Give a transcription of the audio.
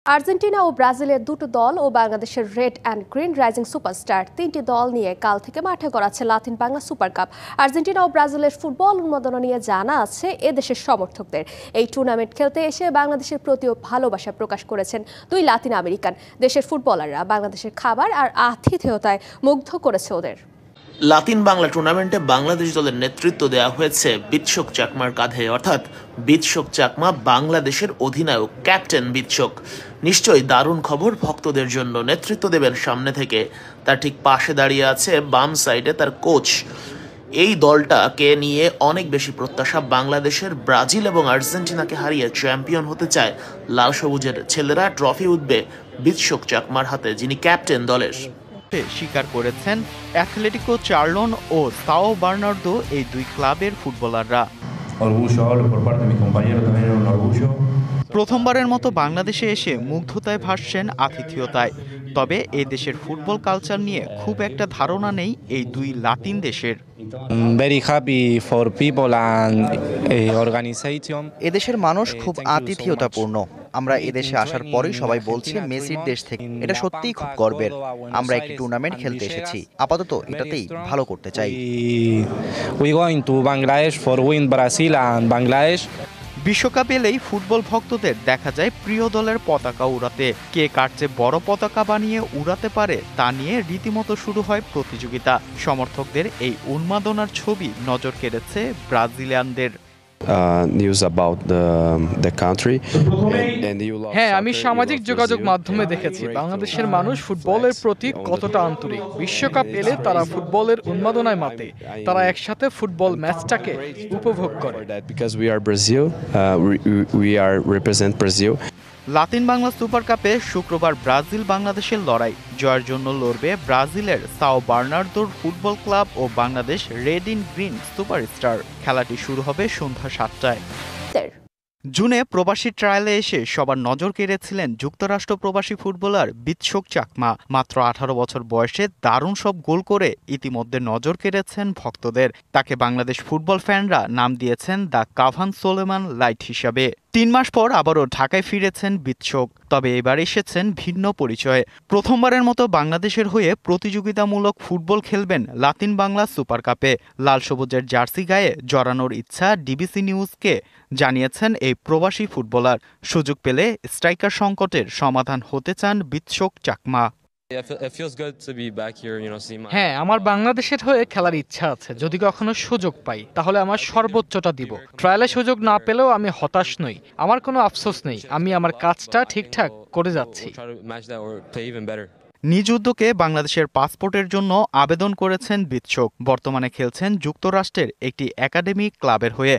Argentina ও ব্রাজিলের দুটো দল ও বাংলাদেশের Red and Green Rising Superstar তিনটি দল নিয়ে কাল থেকে মাঠে গড়াচ্ছে Latin Bangla Super Cup. Argentina ও ব্রাজিলের ফুটবল উন্মাদনা নিয়ে জানা আছে এ দেশের সমর্থকদের। এই টুর্নামেন্ট খেলতে এসে বাংলাদেশের প্রতিও ভালোবাসা প্রকাশ করেছেন দুই লাতিন আমেরিকান। দেশের ফুটবলাররা বাংলাদেশের খাবার আর আতিথেয়তায় মুগ্ধ করেছে ওদের। লাতিন বাংলা টুর্নামেন্টে বাংলাদেশ দলের নেতৃত্ব দেওয়া হয়েছে বিৎশোক চাকমার কাঁধে, অর্থাৎ বিৎশোক চাকমা বাংলাদেশের অধিনায়ক, ক্যাপ্টেন বিৎশোক। নিশ্চয়ই দারুণ খবর ভক্তদের জন্য। নেতৃত্ব দেবেন সামনে থেকে, তার ঠিক পাশে দাঁড়িয়ে আছে বাম সাইডে তার কোচ। এই দলটাকে নিয়ে অনেক বেশি প্রত্যাশা বাংলাদেশের। ব্রাজিল এবং আর্জেন্টিনাকে হারিয়ে চ্যাম্পিয়ন হতে চায় লাল সবুজের ছেলেরা। ট্রফি উঠবে বিৎশোক চাকমার হাতে, যিনি ক্যাপ্টেন দলের। স্বীকার করেছেন অ্যাথলেটিকো চার্লন ও সাও বার্নার্দো, এই দুই ক্লাবের ফুটবলাররা। প্রথমবারের মতো বাংলাদেশে এসে মুগ্ধতায় ভাসছেন আতিথেয়তায়। তবে এই দেশের ফুটবল কালচার নিয়ে খুব একটা ধারণা নেই এই দুই লাতিন দেশের। এদেশের মানুষ খুব আতিথেয়তাপূর্ণ। আমরা এদেশে আসার পরেই সবাই বলছে মেসির দেশ থেকে। এটা সত্যিই খুব গর্বের। আমরা একটি টুর্নামেন্ট খেলতে এসেছি, আপাতত এটাতেই ভালো করতে চাই। বিশ্বকাপ এলেই ফুটবল ভক্তদের দেখা যায় প্রিয় দলের পতাকা উড়াতে। কে কার চেয়ে বড় পতাকা বানিয়ে উড়াতে পারে তা নিয়ে রীতিমতো শুরু হয় প্রতিযোগিতা। সমর্থকদের এই উন্মাদনার ছবি নজর কেড়েছে ব্রাজিলিয়ানদের। হ্যাঁ, আমি সামাজিক যোগাযোগ মাধ্যমে দেখেছি বাংলাদেশের মানুষ ফুটবলের প্রতি কতটা আন্তরিক। বিশ্বকাপ এলে তারা ফুটবলের উন্মাদনায় মাতে। তারা একসাথে ফুটবল ম্যাচটাকে উপভোগ করে। লাতিন বাংলা সুপার কাপে শুক্রবার ব্রাজিল বাংলাদেশের লড়াই। জয়ের জন্য লড়বে ব্রাজিলের সাও বার্নার্দোর ফুটবল ক্লাব ও Bangladesh Red in Green Superstar. খেলাটি শুরু হবে সন্ধ্যা ৭টায়। জুনে প্রবাসী ট্রায়ালে এসে সবার নজর কেড়েছিলেন যুক্তরাষ্ট্র প্রবাসী ফুটবলার বিৎশোক চাকমা। মাত্র 18 বছর বয়সে দারুণ সব গোল করে ইতিমধ্যে নজর কেড়েছেন ভক্তদের। তাকে বাংলাদেশ ফুটবল ফ্যানরা নাম দিয়েছেন দ্য কাভান সোলেমান লাইট হিসাবে। 3 মাস পর আবারও ঢাকায় ফিরেছেন বিৎশোক, তবে এবার এসেছেন ভিন্ন পরিচয়ে। প্রথমবারের মতো বাংলাদেশের হয়ে প্রতিযোগিতামূলক ফুটবল খেলবেন লাতিন বাংলা সুপার কাপে। লাল সবুজের জার্সি গায়ে জড়ানোর ইচ্ছা ডিবিসি নিউজকে জানিয়েছেন এই প্রবাসী ফুটবলার। সুযোগ পেলে স্ট্রাইকার সংকটের সমাধান হতে চান বিৎশোক চাকমা। হ্যাঁ, আমার বাংলাদেশের হয়ে খেলার ইচ্ছা আছে। যদি কখনো সুযোগ পাই তাহলে আমার সর্বোচ্চটা দিব। ট্রায়ালে সুযোগ না পেলেও আমি হতাশ নই। আমার কোনো আফসোস নেই। আমি আমার কাজটা ঠিকঠাক করে যাচ্ছি। নিজ উদ্যোগে বাংলাদেশের পাসপোর্টের জন্য আবেদন করেছেন বিৎশোক। বর্তমানে খেলছেন যুক্তরাষ্ট্রের একটি একাডেমি ক্লাবের হয়ে।